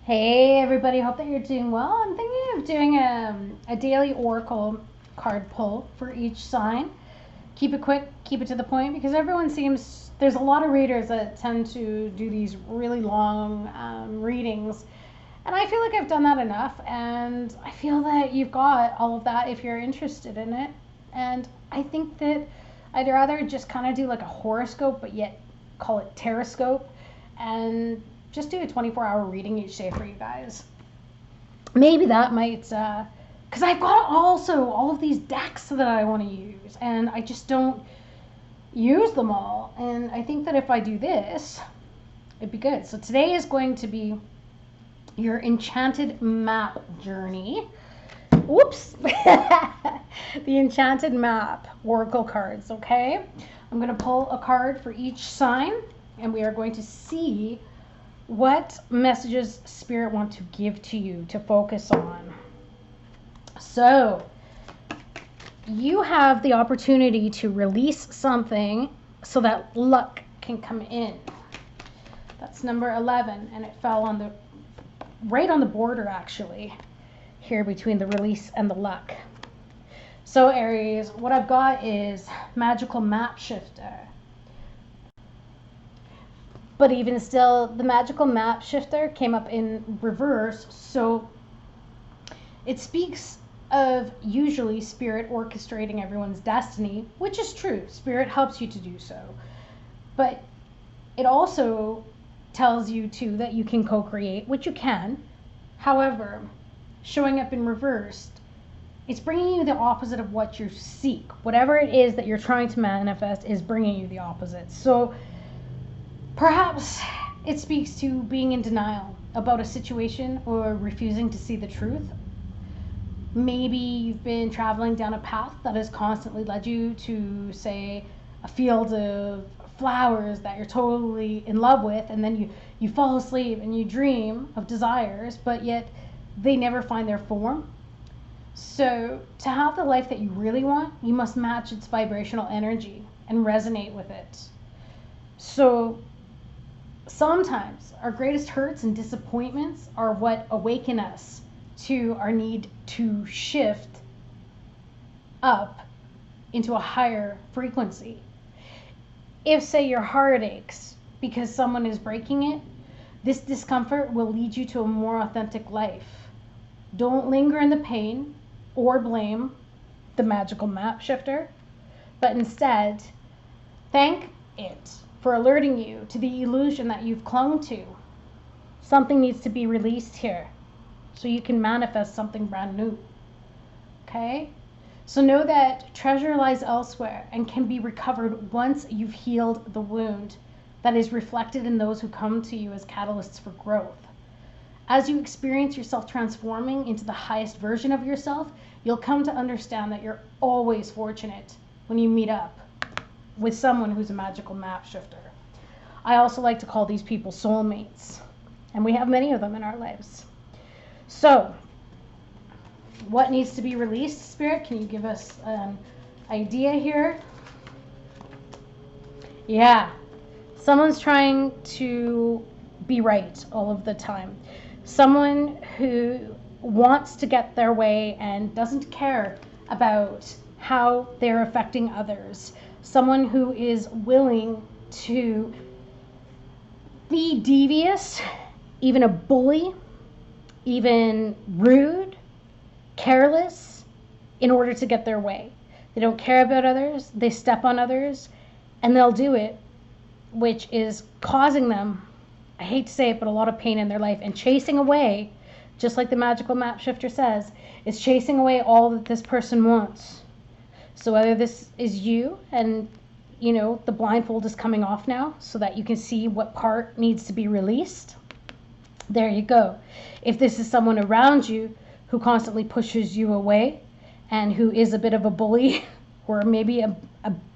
Hey everybody, hope that you're doing well. I'm thinking of doing a daily oracle card pull for each sign. Keep it quick, keep it to the point, because there's a lot of readers that tend to do these really long readings. And I feel like I've done that enough, and I feel that you've got all of that if you're interested in it. And I think that I'd rather just kind of do like a horoscope, but yet call it Tarotscope, and just do a 24-hour reading each day for you guys. Maybe that might, because I've got also all of these decks that I want to use, and I just don't use them all. And I think that if I do this, it'd be good. So today is going to be your enchanted map journey. Whoops. The enchanted map oracle cards, okay? I'm going to pull a card for each sign, and we are going to see what messages Spirit want to give to you to focus on. So you have the opportunity to release something so that luck can come in. That's number 11, and it fell on right on the border, actually, here between the release and the luck. So Aries, what I've got is magical map shifter. But even still, the magical map shifter came up in reverse, so it speaks of usually Spirit orchestrating everyone's destiny, which is true. Spirit helps you to do so. But it also tells you too that you can co-create, which you can. However, showing up in reverse, it's bringing you the opposite of what you seek. Whatever it is that you're trying to manifest is bringing you the opposite. So perhaps it speaks to being in denial about a situation or refusing to see the truth. Maybe you've been traveling down a path that has constantly led you to, say, a field of flowers that you're totally in love with, and then you fall asleep and you dream of desires, but yet they never find their form. So to have the life that you really want, you must match its vibrational energy and resonate with it. So sometimes our greatest hurts and disappointments are what awaken us to our need to shift up into a higher frequency. If, say, your heart aches because someone is breaking it, this discomfort will lead you to a more authentic life. Don't linger in the pain or blame the magical map shifter, but instead thank it for alerting you to the illusion that you've clung to. Something needs to be released here so you can manifest something brand new. Okay? So know that treasure lies elsewhere and can be recovered once you've healed the wound that is reflected in those who come to you as catalysts for growth. As you experience yourself transforming into the highest version of yourself, you'll come to understand that you're always fortunate when you meet up with someone who's a magical map shifter. I also like to call these people soulmates, and we have many of them in our lives. So, what needs to be released, Spirit? Can you give us an idea here? Yeah, someone's trying to be right all of the time. Someone who wants to get their way and doesn't care about how they're affecting others. Someone who is willing to be devious, even a bully, even rude, careless, in order to get their way. They don't care about others, they step on others, and they'll do it, which is causing them, I hate to say it, but a lot of pain in their life, and chasing away, just like the magical map shifter says, is chasing away all that this person wants. So whether this is you and, you know, the blindfold is coming off now so that you can see what part needs to be released, there you go. If this is someone around you who constantly pushes you away and who is a bit of a bully, or maybe a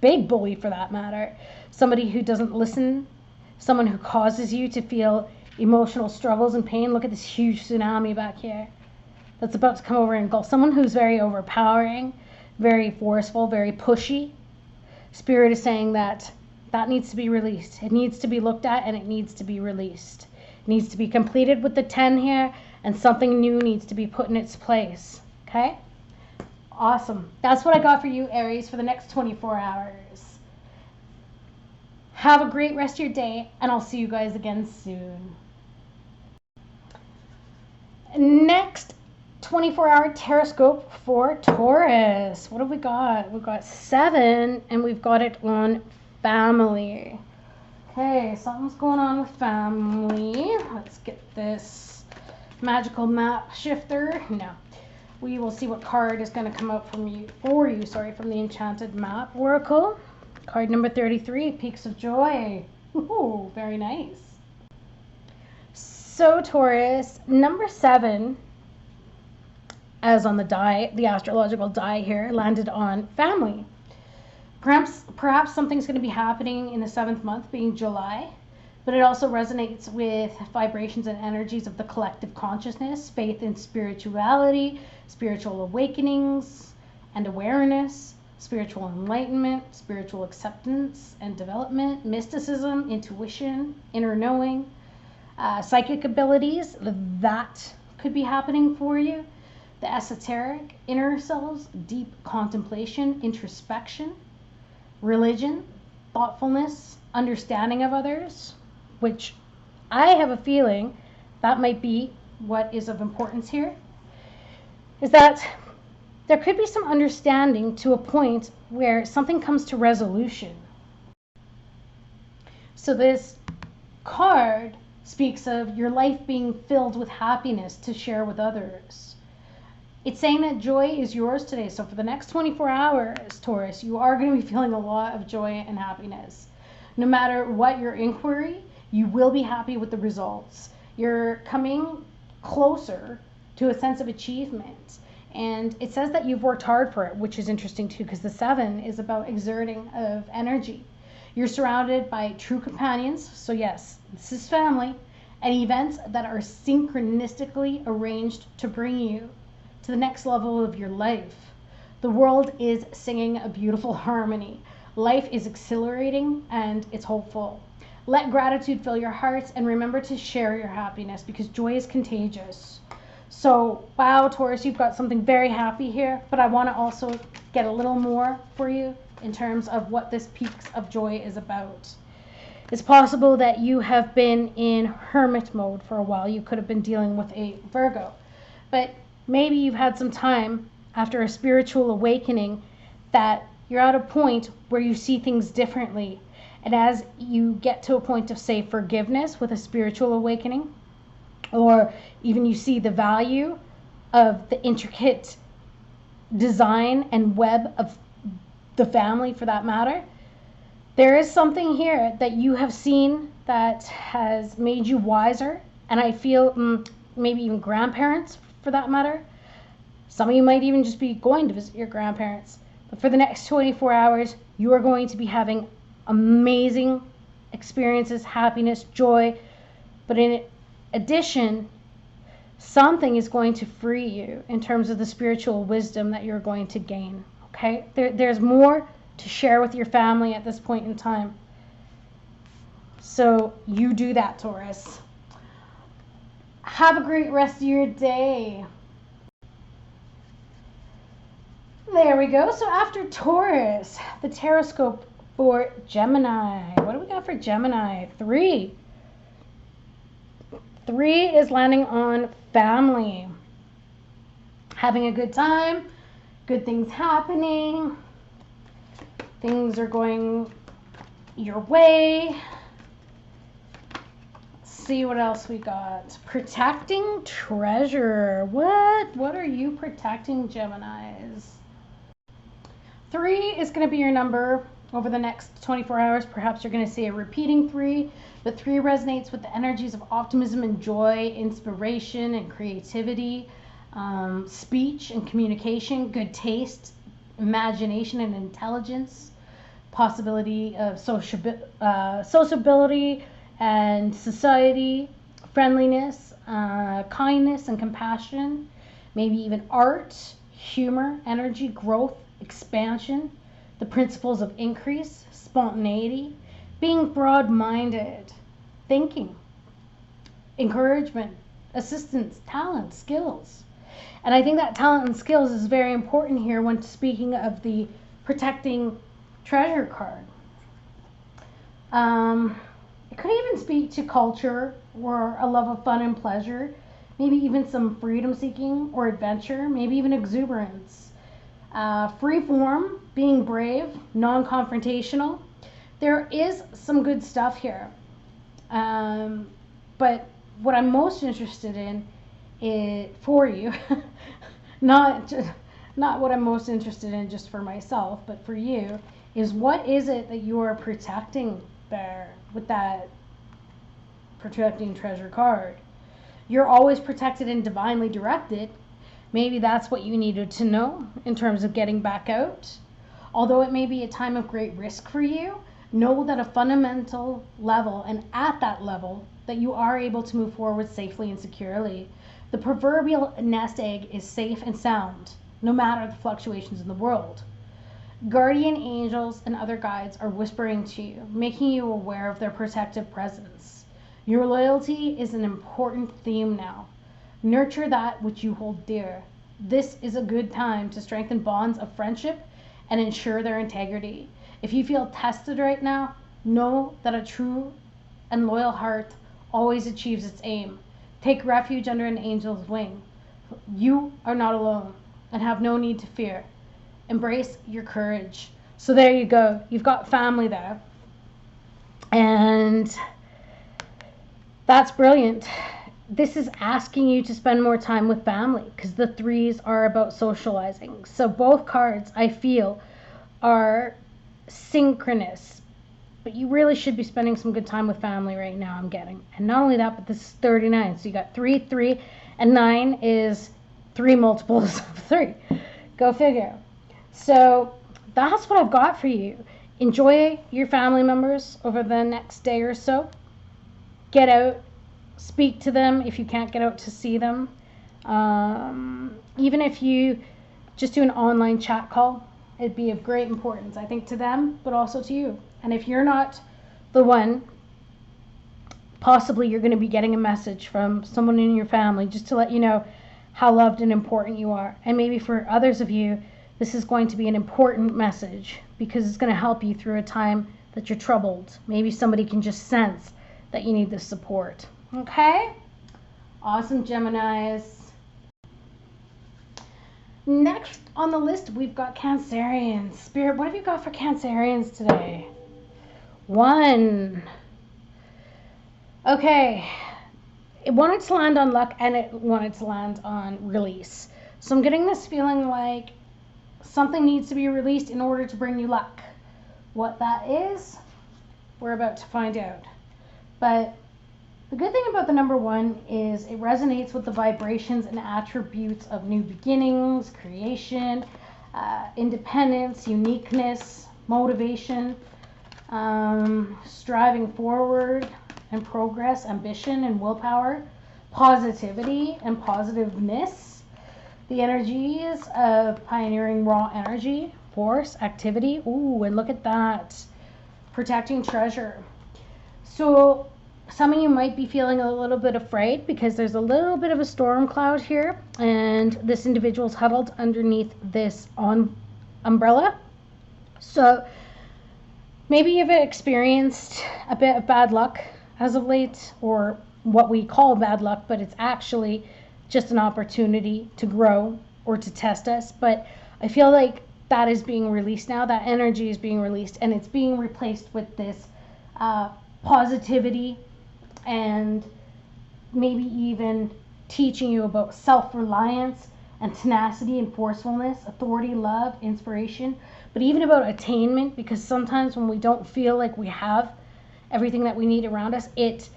big bully for that matter, somebody who doesn't listen, someone who causes you to feel emotional struggles and pain. Look at this huge tsunami back here that's about to come over and engulf. Someone who's very overpowering, very forceful, very pushy. Spirit is saying that needs to be released. It needs to be looked at and it needs to be released. needs to be completed with the 10 here, and something new needs to be put in its place. Okay? Awesome. That's what I got for you, Aries, for the next 24 hours. Have a great rest of your day, and I'll see you guys again soon. Next 24-hour Tarotscope for Taurus. What have we got? We've got 7, and we've got it on family. Okay, something's going on with family. Let's get this magical map shifter. No. We will see what card is going to come out from you, from the Enchanted Map Oracle. Card number 33, Peaks of Joy. Ooh, very nice. So Taurus, number 7, as on the die, the astrological die here, landed on family. Perhaps something's going to be happening in the 7th month, being July, but it also resonates with vibrations and energies of the collective consciousness, faith in spirituality, spiritual awakenings and awareness, spiritual enlightenment, spiritual acceptance and development, mysticism, intuition, inner knowing, psychic abilities, that could be happening for you, the esoteric, inner selves, deep contemplation, introspection, religion, thoughtfulness, understanding of others, which I have a feeling that might be what is of importance here, is that there could be some understanding to a point where something comes to resolution. So this card speaks of your life being filled with happiness to share with others. It's saying that joy is yours today. So for the next 24 hours, Taurus, you are going to be feeling a lot of joy and happiness. No matter what your inquiry, you will be happy with the results. You're coming closer to a sense of achievement. And it says that you've worked hard for it, which is interesting too, because the 7 is about exerting of energy. You're surrounded by true companions. So yes, this is family, and events that are synchronistically arranged to bring you to the next level of your life. The world is singing a beautiful harmony. Life is exhilarating and it's hopeful. Let gratitude fill your hearts, and remember to share your happiness, because joy is contagious. So, wow, Taurus, you've got something very happy here, but I want to also get a little more for you in terms of what this Peaks of Joy is about. It's possible that you have been in hermit mode for a while. You could have been dealing with a Virgo, but maybe you've had some time after a spiritual awakening that you're at a point where you see things differently. And as you get to a point of, say, forgiveness with a spiritual awakening, or even you see the value of the intricate design and web of the family for that matter, there is something here that you have seen that has made you wiser. And I feel maybe even grandparents for that matter. Some of you might even just be going to visit your grandparents. But for the next 24 hours, you are going to be having amazing experiences, happiness, joy. But in addition, something is going to free you in terms of the spiritual wisdom that you're going to gain. Okay? There's more to share with your family at this point in time. So you do that, Taurus. Have a great rest of your day. There we go. So after Taurus, the Tarotscope for Gemini. What do we got for Gemini? 3. 3 is landing on family. Having a good time. Good things happening. Things are going your way. See what else we got. Protecting treasure. What are you protecting, Geminis? 3 is going to be your number over the next 24 hours. Perhaps you're going to see a repeating 3, but 3 resonates with the energies of optimism and joy, inspiration and creativity, speech and communication, good taste, imagination and intelligence, possibility of sociability and society, friendliness, kindness and compassion, maybe even art, humor, energy, growth, expansion, the principles of increase, spontaneity, being broad-minded, thinking, encouragement, assistance, talent, skills. And I think that talent and skills is very important here when speaking of the protecting treasure card. It could even speak to culture or a love of fun and pleasure, maybe even some freedom seeking or adventure, maybe even exuberance. Free form, being brave, non-confrontational. There is some good stuff here. But what I'm most interested in for you, not what I'm most interested in just for myself, but for you, is what is it that you are protecting there with that protecting treasure card? You're always protected and divinely directed. Maybe that's what you needed to know in terms of getting back out. Although it may be a time of great risk for you, know that a fundamental level, and at that level, that you are able to move forward safely and securely. The proverbial nest egg is safe and sound, no matter the fluctuations in the world. Guardian angels and other guides are whispering to you, making you aware of their protective presence. Your loyalty is an important theme now. Nurture that which you hold dear. This is a good time to strengthen bonds of friendship and ensure their integrity. If you feel tested right now, know that a true and loyal heart always achieves its aim. Take refuge under an angel's wing. You are not alone and have no need to fear. Embrace your courage. So there you go. You've got family there. And that's brilliant. This is asking you to spend more time with family because the threes are about socializing. So both cards, I feel, are synchronous. But you really should be spending some good time with family right now, I'm getting. And not only that, but this is 39. So you got 3, 3, and 9 is 3 multiples of 3. Go figure. So that's what I've got for you. Enjoy your family members over the next day or so. Get out. Speak to them if you can't get out to see them. Even if you just do an online chat call, it'd be of great importance, I think, to them, but also to you. And if you're not the one, possibly you're going to be getting a message from someone in your family just to let you know how loved and important you are. And maybe for others of you, this is going to be an important message because it's going to help you through a time that you're troubled. Maybe somebody can just sense that you need this support. Okay? Awesome, Geminis. Next on the list, we've got Cancerians. Spirit, what have you got for Cancerians today? 1. Okay. It wanted to land on luck and it wanted to land on release. So I'm getting this feeling like something needs to be released in order to bring you luck. What that is, we're about to find out. But the good thing about the number 1 is it resonates with the vibrations and attributes of new beginnings, creation, independence, uniqueness, motivation, striving forward and progress, ambition and willpower, positivity and positiveness. The energies of pioneering raw energy, force, activity. Ooh, and look at that. Protecting treasure. So some of you might be feeling a little bit afraid because there's a little bit of a storm cloud here and this individual's huddled underneath this umbrella. So maybe you've experienced a bit of bad luck as of late, or what we call bad luck, but it's actually just an opportunity to grow or to test us. But I feel like that is being released now. That energy is being released and it's being replaced with this positivity and maybe even teaching you about self-reliance and tenacity and forcefulness, authority, love, inspiration, but even about attainment, because sometimes when we don't feel like we have everything that we need around us, it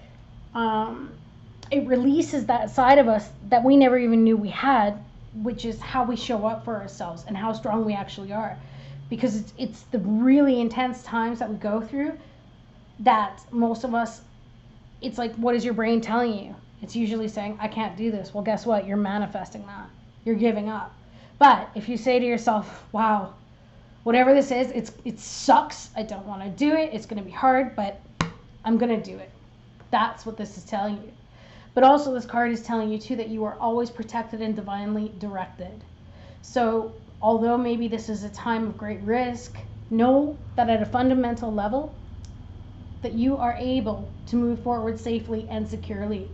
releases that side of us that we never even knew we had, which is how we show up for ourselves and how strong we actually are. Because it's the really intense times that we go through that most of us, it's like, what is your brain telling you? It's usually saying, I can't do this. Well, guess what? You're manifesting that. You're giving up. But if you say to yourself, wow, whatever this is, it sucks. I don't want to do it. It's going to be hard, but I'm going to do it. That's what this is telling you. But also this card is telling you too that you are always protected and divinely directed. So although maybe this is a time of great risk, know that at a fundamental level that you are able to move forward safely and securely.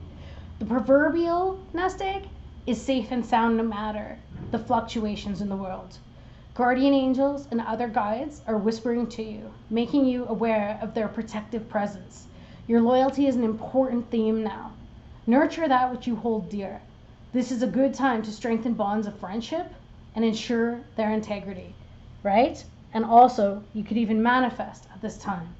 The proverbial nest egg is safe and sound no matter the fluctuations in the world. Guardian angels and other guides are whispering to you, making you aware of their protective presence. Your loyalty is an important theme now. Nurture that which you hold dear. This is a good time to strengthen bonds of friendship and ensure their integrity, right? And also, you could even manifest at this time.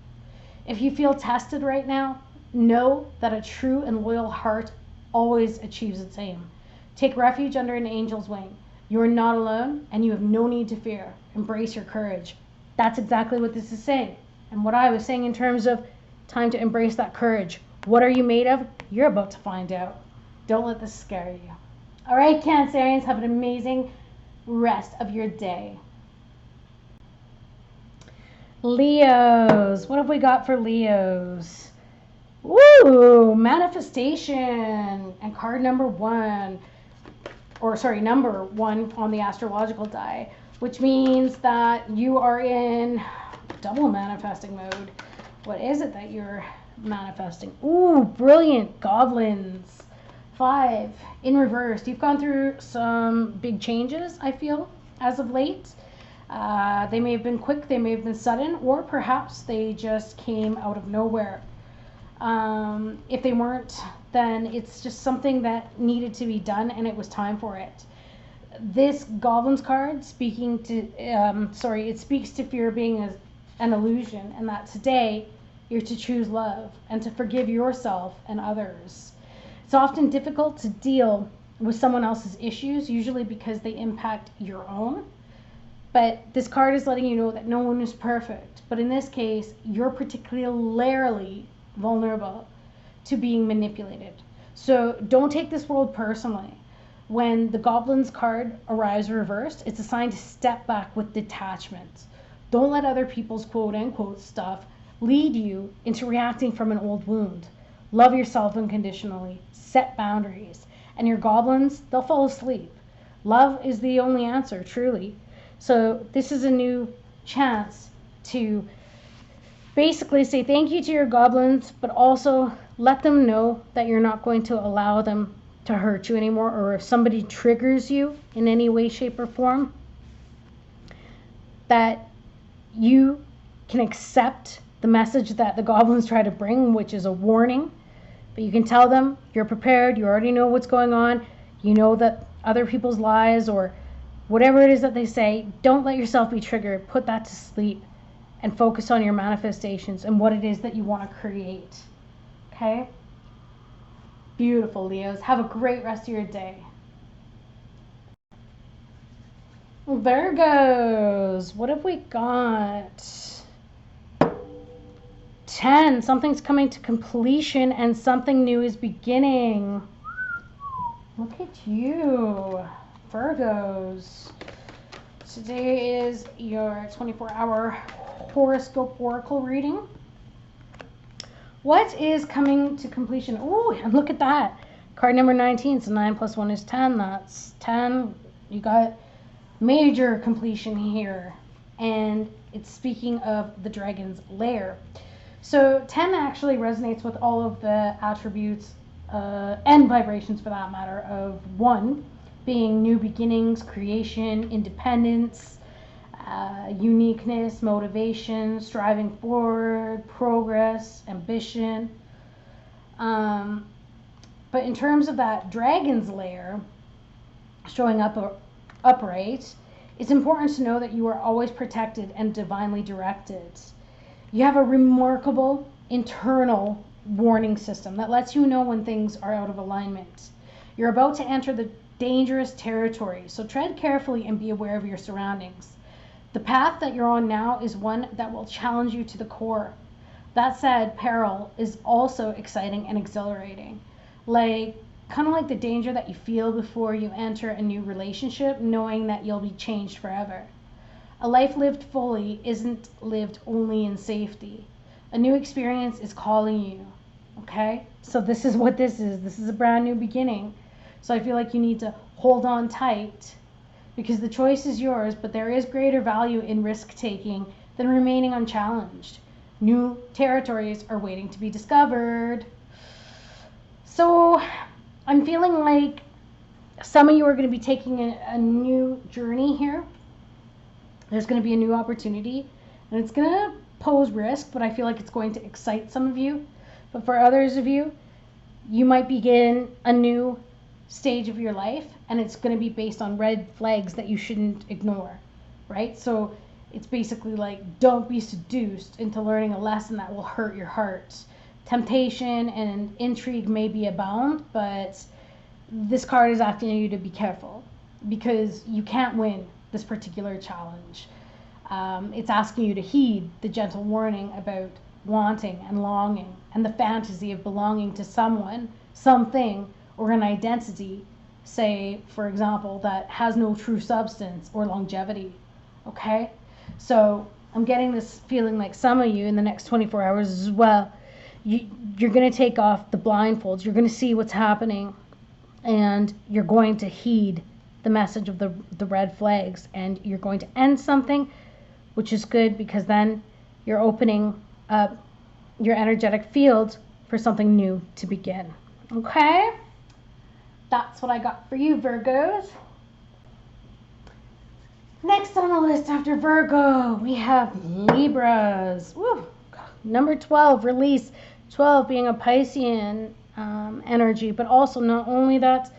If you feel tested right now, know that a true and loyal heart always achieves its aim. Take refuge under an angel's wing. You are not alone, and you have no need to fear. Embrace your courage. That's exactly what this is saying. And what I was saying in terms of time to embrace that courage. What are you made of? You're about to find out. Don't let this scare you. All right, Cancerians, have an amazing rest of your day. Leos, what have we got for Leos? Woo, manifestation, and card number one on the astrological die, which means that you are in double manifesting mode. What is it that you're manifesting? Ooh, brilliant, goblins. 5 in reverse. You've gone through some big changes, I feel, as of late. They may have been quick, they may have been sudden, or perhaps they just came out of nowhere. If they weren't, then it's just something that needed to be done and it was time for it. This Goblins card it speaks to fear being an illusion, and that today you're to choose love and to forgive yourself and others. It's often difficult to deal with someone else's issues, usually because they impact your own. But this card is letting you know that no one is perfect. But in this case, you're particularly vulnerable to being manipulated. So don't take this world personally. When the Goblins card arrives reversed, it's a sign to step back with detachment. Don't let other people's quote unquote stuff lead you into reacting from an old wound. Love yourself unconditionally. Set boundaries. And your goblins, they'll fall asleep. Love is the only answer, truly. So this is a new chance to basically say thank you to your goblins, but also let them know that you're not going to allow them to hurt you anymore, or if somebody triggers you in any way, shape, or form, that you can accept the message that the goblins try to bring, which is a warning. But you can tell them you're prepared, you already know what's going on, you know that other people's lies or whatever it is that they say, don't let yourself be triggered. Put that to sleep and focus on your manifestations and what it is that you want to create. Okay? Beautiful, Leos. Have a great rest of your day. Virgos, what have we got? 10, something's coming to completion and something new is beginning. Look at you, Virgos. Today is your 24-hour horoscope oracle reading. What is coming to completion? Oh, and look at that. Card number 19, so 9 plus 1 is 10. That's 10. You got major completion here. And it's speaking of the dragon's lair. So 10 actually resonates with all of the attributes and vibrations, for that matter, of 1 being new beginnings, creation, independence, uniqueness, motivation, striving forward, progress, ambition. But in terms of that dragon's lair showing up upright, it's important to know that you are always protected and divinely directed. You have a remarkable internal warning system that lets you know when things are out of alignment. You're about to enter the dangerous territory, so tread carefully and be aware of your surroundings. The path that you're on now is one that will challenge you to the core. That said, peril is also exciting and exhilarating. Kind of like the danger that you feel before you enter a new relationship, knowing that you'll be changed forever. A life lived fully isn't lived only in safety. A new experience is calling you. Okay? So this is what this is. This is a brand new beginning. So I feel like you need to hold on tight because the choice is yours, but there is greater value in risk taking than remaining unchallenged. New territories are waiting to be discovered. So I'm feeling like some of you are going to be taking a new journey here. There's going to be a new opportunity, and it's going to pose risk, but I feel like it's going to excite some of you. But for others of you, you might begin a new stage of your life, and it's going to be based on red flags that you shouldn't ignore, right? So it's basically like, don't be seduced into learning a lesson that will hurt your heart. Temptation and intrigue may be abound, but this card is asking you to be careful because you can't win this particular challenge. It's asking you to heed the gentle warning about wanting and longing and the fantasy of belonging to someone, something, or an identity, say, for example, that has no true substance or longevity. Okay? So I'm getting this feeling like some of you in the next 24 hours as well, you're going to take off the blindfolds. You're going to see what's happening, and you're going to heed the message of the red flags, and you're going to end something, which is good because then you're opening up your energetic field for something new to begin. Okay? That's what I got for you, Virgos. Next on the list after Virgo, we have Libras. Woo. Number 12, release. 12 being a Piscean energy, but also not only that,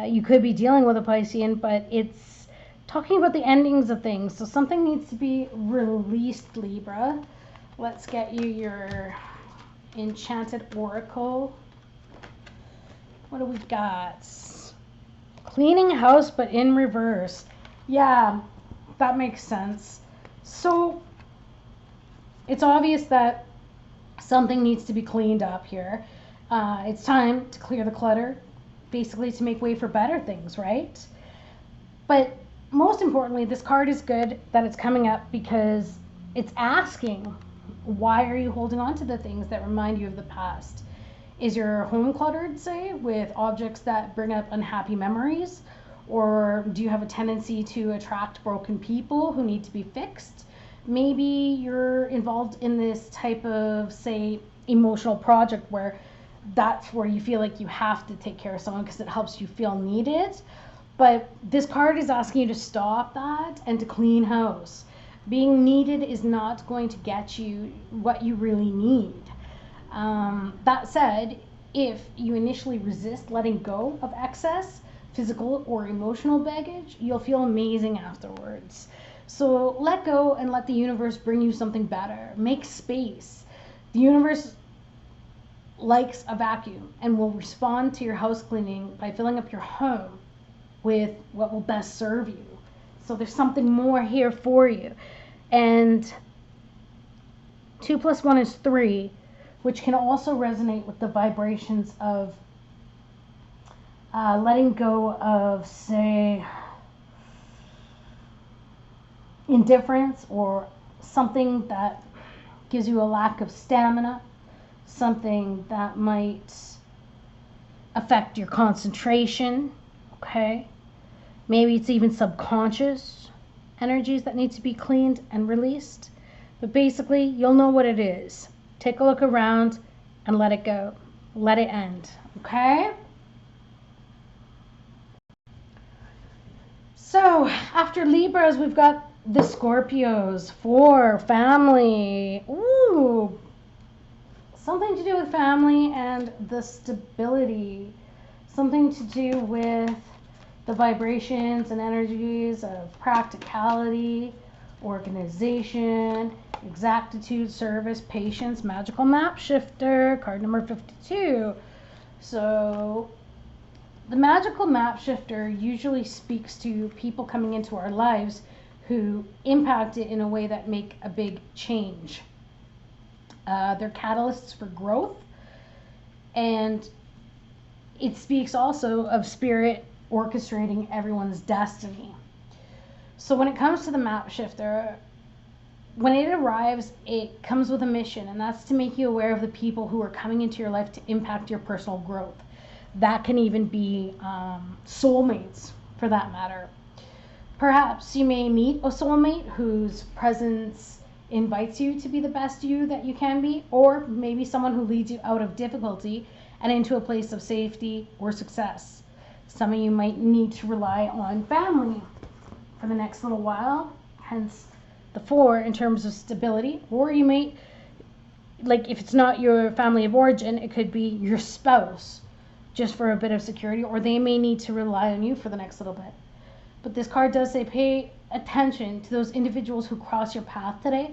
you could be dealing with a Piscean, but it's talking about the endings of things. So something needs to be released, Libra. Let's get you your Enchanted Oracle. What do we got? Cleaning house, but in reverse. Yeah, that makes sense. So it's obvious that something needs to be cleaned up here. It's time to clear the clutter, basically to make way for better things, right? But most importantly, this card is good that it's coming up because it's asking, why are you holding on to the things that remind you of the past? Is your home cluttered, say, with objects that bring up unhappy memories? Or do you have a tendency to attract broken people who need to be fixed? Maybe you're involved in this type of, say, emotional project where that's where you feel like you have to take care of someone because it helps you feel needed. But this card is asking you to stop that and to clean house. Being needed is not going to get you what you really need. That said, if you initially resist letting go of excess physical or emotional baggage, you'll feel amazing afterwards. So let go and let the universe bring you something better. Make space. The universe likes a vacuum and will respond to your house cleaning by filling up your home with what will best serve you. So there's something more here for you. And 2 + 1 is 3, which can also resonate with the vibrations of letting go of, say, indifference or something that gives you a lack of stamina, something that might affect your concentration, okay? Maybe it's even subconscious energies that need to be cleaned and released. But basically, you'll know what it is. Take a look around and let it go. Let it end, okay? So, after Libras, we've got the Scorpios for family. Ooh, something to do with family and the stability. Something to do with the vibrations and energies of practicality, organization, exactitude, service, patience, magical map shifter, card number 52. So the magical map shifter usually speaks to people coming into our lives who impact it in a way that make a big change. They're catalysts for growth, and it speaks also of spirit orchestrating everyone's destiny. So when it comes to the map shifter, when it arrives, it comes with a mission, and that's to make you aware of the people who are coming into your life to impact your personal growth. That can even be soulmates, for that matter. Perhaps you may meet a soulmate whose presence invites you to be the best you that you can be, or maybe someone who leads you out of difficulty and into a place of safety or success. Some of you might need to rely on family for the next little while, hence the 4 in terms of stability. Or you might, like, if it's not your family of origin, it could be your spouse just for a bit of security, or they may need to rely on you for the next little bit. But this card does say pay attention to those individuals who cross your path today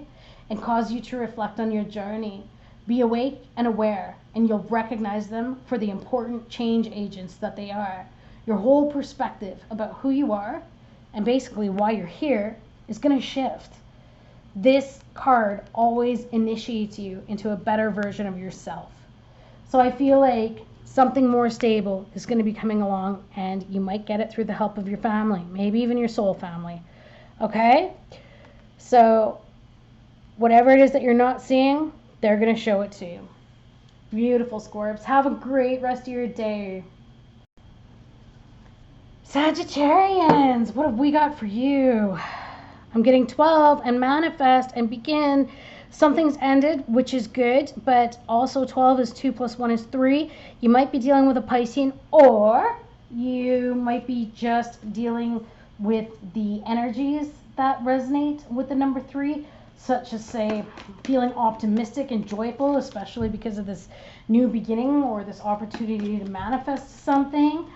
and cause you to reflect on your journey. Be awake and aware, and you'll recognize them for the important change agents that they are. Your whole perspective about who you are and basically why you're here is going to shift. This card always initiates you into a better version of yourself. So I feel like something more stable is going to be coming along, and you might get it through the help of your family, maybe even your soul family. Okay? So whatever it is that you're not seeing, they're going to show it to you. Beautiful, Scorps. Have a great rest of your day. Sagittarians, what have we got for you? I'm getting 12 and manifest and begin. Something's ended, which is good, but also 12 is 2 plus 1 is 3. You might be dealing with a Piscean, or you might be just dealing with the energies that resonate with the number 3, such as, say, feeling optimistic and joyful, especially because of this new beginning or this opportunity to manifest something.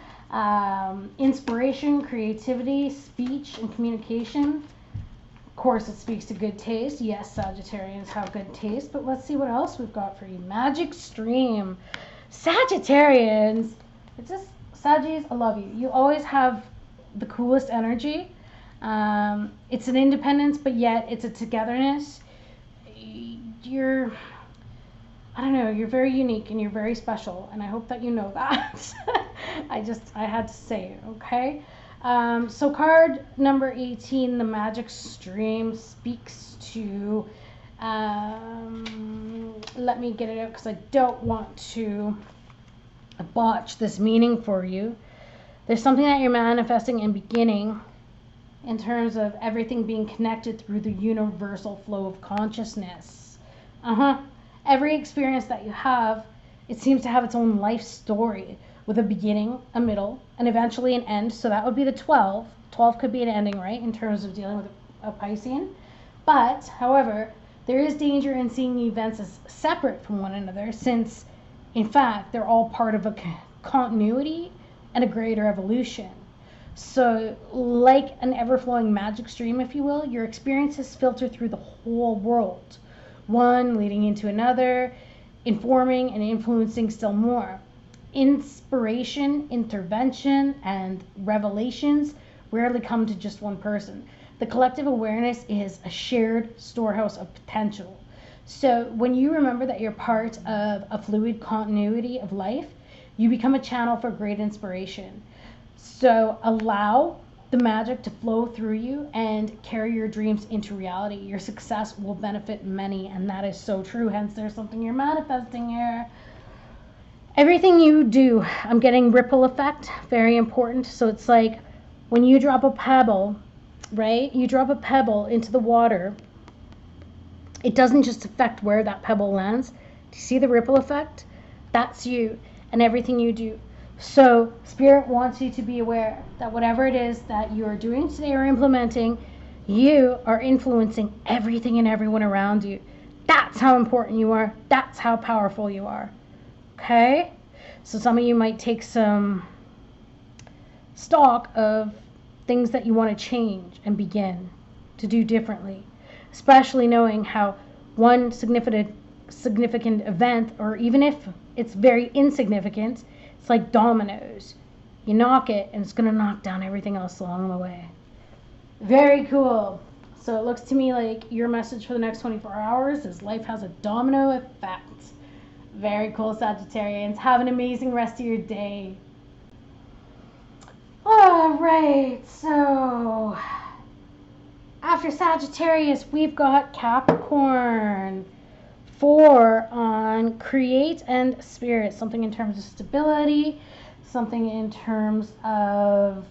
Inspiration, creativity, speech, and communication. Of course, it speaks to good taste. Yes, Sagittarians have good taste, but let's see what else we've got for you. Magic stream. Sagittarians, it's just, Saggies, I love you. You always have the coolest energy. It's an independence, but yet it's a togetherness. You're, I don't know, you're very unique and you're very special, and I hope that you know that. I had to say it, okay? So card number 18, the magic stream, speaks to, let me get it out because I don't want to botch this meaning for you. There's something that you're manifesting and beginning in terms of everything being connected through the universal flow of consciousness. Every experience that you have, it seems to have its own life story, with a beginning, a middle, and eventually an end. So that would be the 12. 12 could be an ending, right, in terms of dealing with a Piscean. But, however, there is danger in seeing events as separate from one another, since, in fact, they're all part of a continuity and a greater evolution. So, like an ever-flowing magic stream, if you will, your experiences filter through the whole world, one leading into another, informing and influencing still more. Inspiration, intervention, and revelations rarely come to just one person. The collective awareness is a shared storehouse of potential. So when you remember that you're part of a fluid continuity of life, you become a channel for great inspiration. So allow the magic to flow through you and carry your dreams into reality. Your success will benefit many, and that is so true. Hence, there's something you're manifesting here. Everything you do, I'm getting ripple effect, very important. So it's like when you drop a pebble, right? You drop a pebble into the water. It doesn't just affect where that pebble lands. Do you see the ripple effect? That's you and everything you do. So Spirit wants you to be aware that whatever it is that you are doing today or implementing, you are influencing everything and everyone around you. That's how important you are. That's how powerful you are. Okay, so some of you might take some stock of things that you want to change and begin to do differently, especially knowing how one significant event, or even if it's very insignificant, it's like dominoes. You knock it and it's going to knock down everything else along the way. Very cool. So it looks to me like your message for the next 24 hours is life has a domino effect. Very cool, Sagittarians. Have an amazing rest of your day. All right, so After Sagittarius, we've got Capricorn. 4 on create and spirit. Something in terms of stability, something in terms of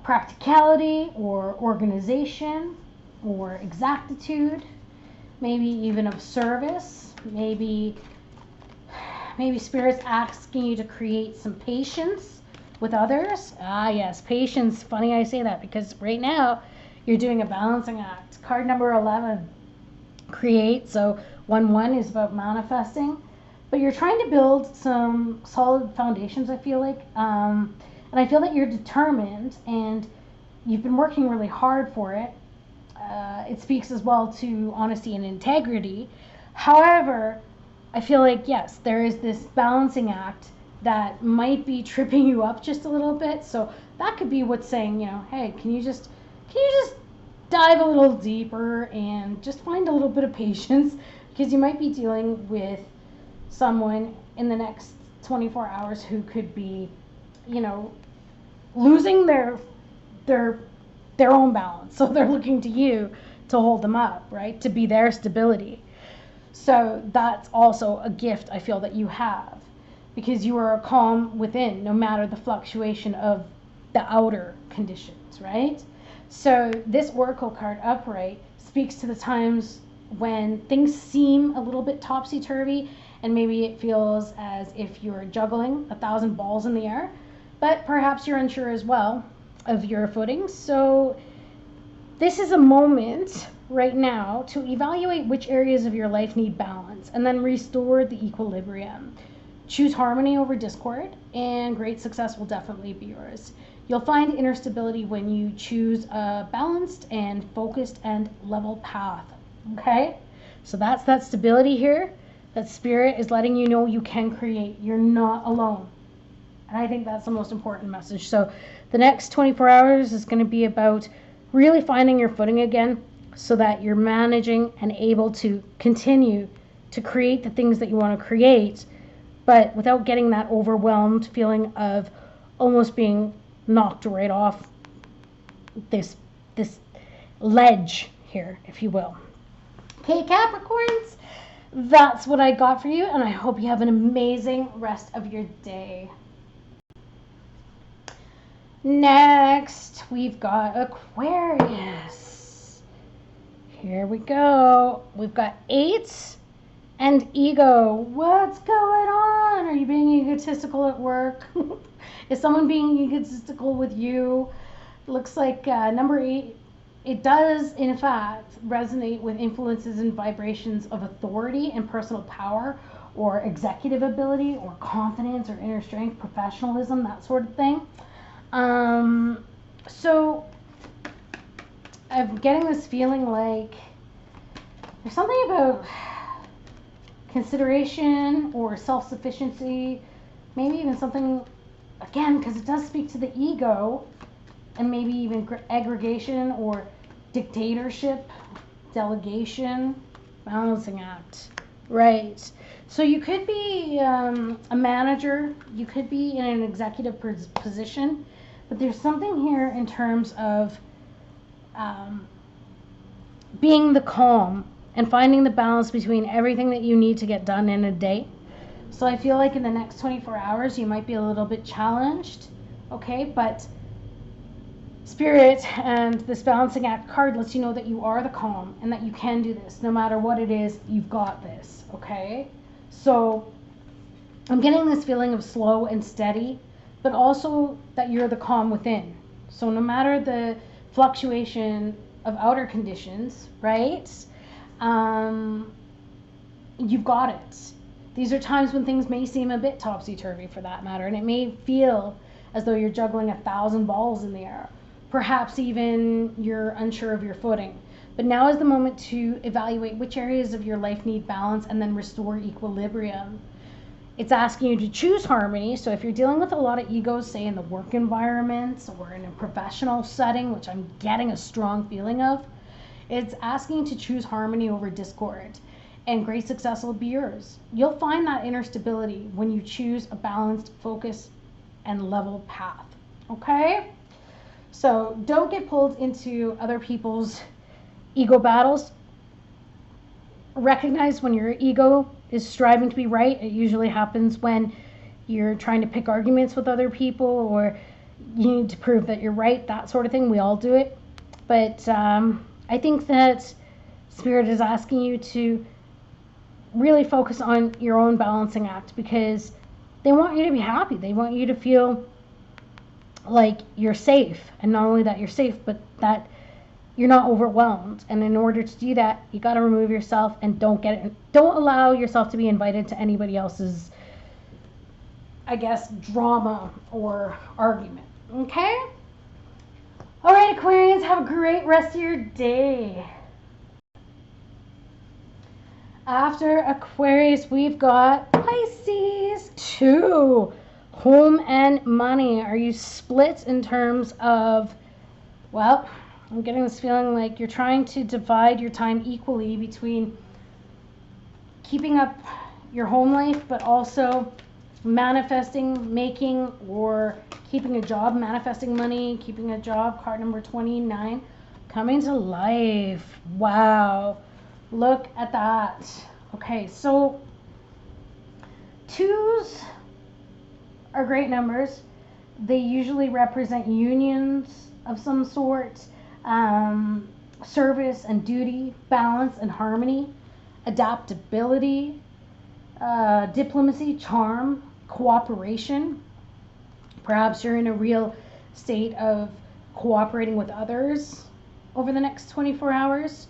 practicality or organization or exactitude, maybe even of service. Maybe spirit's asking you to create some patience with others. Ah, yes, patience. Funny I say that because right now you're doing a balancing act. Card number 11, create. So 1-1 is about manifesting, but you're trying to build some solid foundations, I feel like. And I feel that you're determined and you've been working really hard for it. It speaks as well to honesty and integrity. However, I feel like, yes, there is this balancing act that might be tripping you up just a little bit. So that could be what's saying, hey, can you just dive a little deeper and just find a little bit of patience, because you might be dealing with someone in the next 24 hours who could be, losing their own balance. So they're looking to you to hold them up, right? To be their stability. So that's also a gift I feel that you have, because you are calm within, no matter the fluctuation of the outer conditions, right? So this oracle card upright speaks to the times when things seem a little bit topsy-turvy, and maybe it feels as if you're juggling 1,000 balls in the air, but perhaps you're unsure as well of your footing. So this is a moment right now to evaluate which areas of your life need balance and then restore the equilibrium. Choose harmony over discord, and great success will definitely be yours. You'll find inner stability when you choose a balanced and focused and level path. Okay? So that's that stability here. That spirit is letting you know you can create. You're not alone. And I think that's the most important message. So the next 24 hours is going to be about really finding your footing again, so that you're managing and able to continue to create the things that you want to create, but without getting that overwhelmed feeling of almost being knocked right off this ledge here, if you will. Okay, Capricorns, that's what I got for you, and I hope you have an amazing rest of your day. Next, we've got Aquarius. Here we go. We've got 8 and ego. What's going on? Are you being egotistical at work? Is someone being egotistical with you? Looks like number 8, it does in fact resonate with influences and vibrations of authority and personal power, or executive ability, or confidence, or inner strength, professionalism, that sort of thing. So I'm getting this feeling like there's something about consideration or self-sufficiency, maybe even something, again, because it does speak to the ego, and maybe even aggregation or dictatorship, delegation, balancing act, right? So you could be a manager, you could be in an executive position, but there's something here in terms of being the calm and finding the balance between everything that you need to get done in a day. So I feel like in the next 24 hours you might be a little bit challenged, okay? But Spirit and this balancing act card lets you know that you are the calm and that you can do this. No matter what it is, you've got this, okay? So I'm getting this feeling of slow and steady, but also that you're the calm within. So no matter the fluctuation of outer conditions, right? You've got it. These are times when things may seem a bit topsy-turvy, for that matter, and it may feel as though you're juggling 1,000 balls in the air. Perhaps even you're unsure of your footing. But now is the moment to evaluate which areas of your life need balance and then restore equilibrium. It's asking you to choose harmony. So if you're dealing with a lot of egos, say in the work environment or in a professional setting, which I'm getting a strong feeling of, it's asking you to choose harmony over discord. And great success will be yours. You'll find that inner stability when you choose a balanced, focused, and level path. Okay? So don't get pulled into other people's ego battles. Recognize when your ego is striving to be right. It usually happens when you're trying to pick arguments with other people, or you need to prove that you're right, that sort of thing. We all do it. But I think that Spirit is asking you to really focus on your own balancing act, because they want you to be happy. They want you to feel like you're safe, and not only that you're safe, but that you're not overwhelmed. And in order to do that, you got to remove yourself and don't allow yourself to be invited to anybody else's, I guess, drama or argument. Okay? All right, Aquarians, have a great rest of your day. After Aquarius, we've got Pisces. 2. Home and money. Are you split in terms of, well, I'm getting this feeling like you're trying to divide your time equally between keeping up your home life, but also manifesting, making, or keeping a job, manifesting money, keeping a job. Card number 29, coming to life. Wow. Look at that. Okay, so 2s are great numbers. They usually represent unions of some sort, service and duty, balance and harmony, adaptability, diplomacy, charm, cooperation. Perhaps you're in a real state of cooperating with others over the next 24 hours.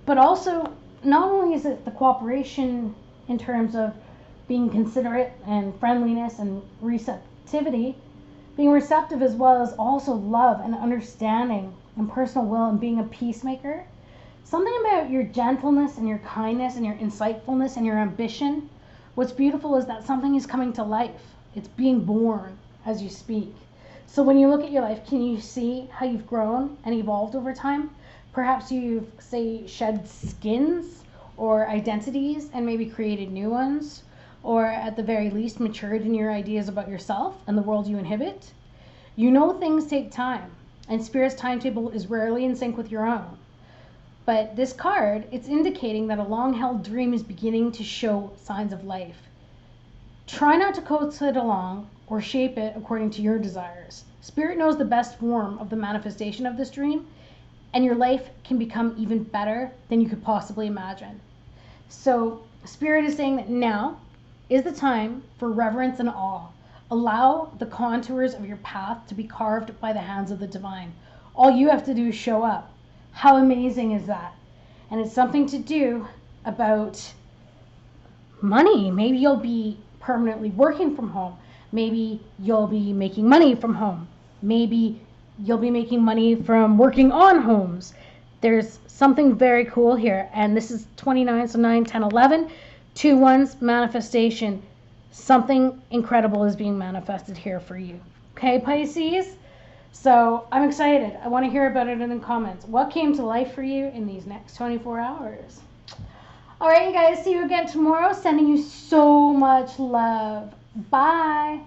But also, not only is it the cooperation in terms of being considerate and friendliness and receptivity, being receptive as well as also love and understanding and personal will and being a peacemaker. Something about your gentleness and your kindness and your insightfulness and your ambition. What's beautiful is that something is coming to life. It's being born as you speak. So when you look at your life, can you see how you've grown and evolved over time? Perhaps you've, say, shed skins or identities and maybe created new ones, or at the very least matured in your ideas about yourself and the world you inhabit. You know things take time, and Spirit's timetable is rarely in sync with your own. But this card, it's indicating that a long-held dream is beginning to show signs of life. Try not to coax it along or shape it according to your desires. Spirit knows the best form of the manifestation of this dream, and your life can become even better than you could possibly imagine. So Spirit is saying that now is the time for reverence and awe. Allow the contours of your path to be carved by the hands of the divine. All you have to do is show up. How amazing is that? And it's something to do about money. Maybe you'll be permanently working from home. Maybe you'll be making money from home. Maybe you'll be making money from working on homes. There's something very cool here. And this is 29, so 9, 10, 11. 2 ones, manifestation. Something incredible is being manifested here for you. Okay, Pisces? So I'm excited. I want to hear about it in the comments. What came to life for you in these next 24 hours? All right, you guys. See you again tomorrow. Sending you so much love. Bye.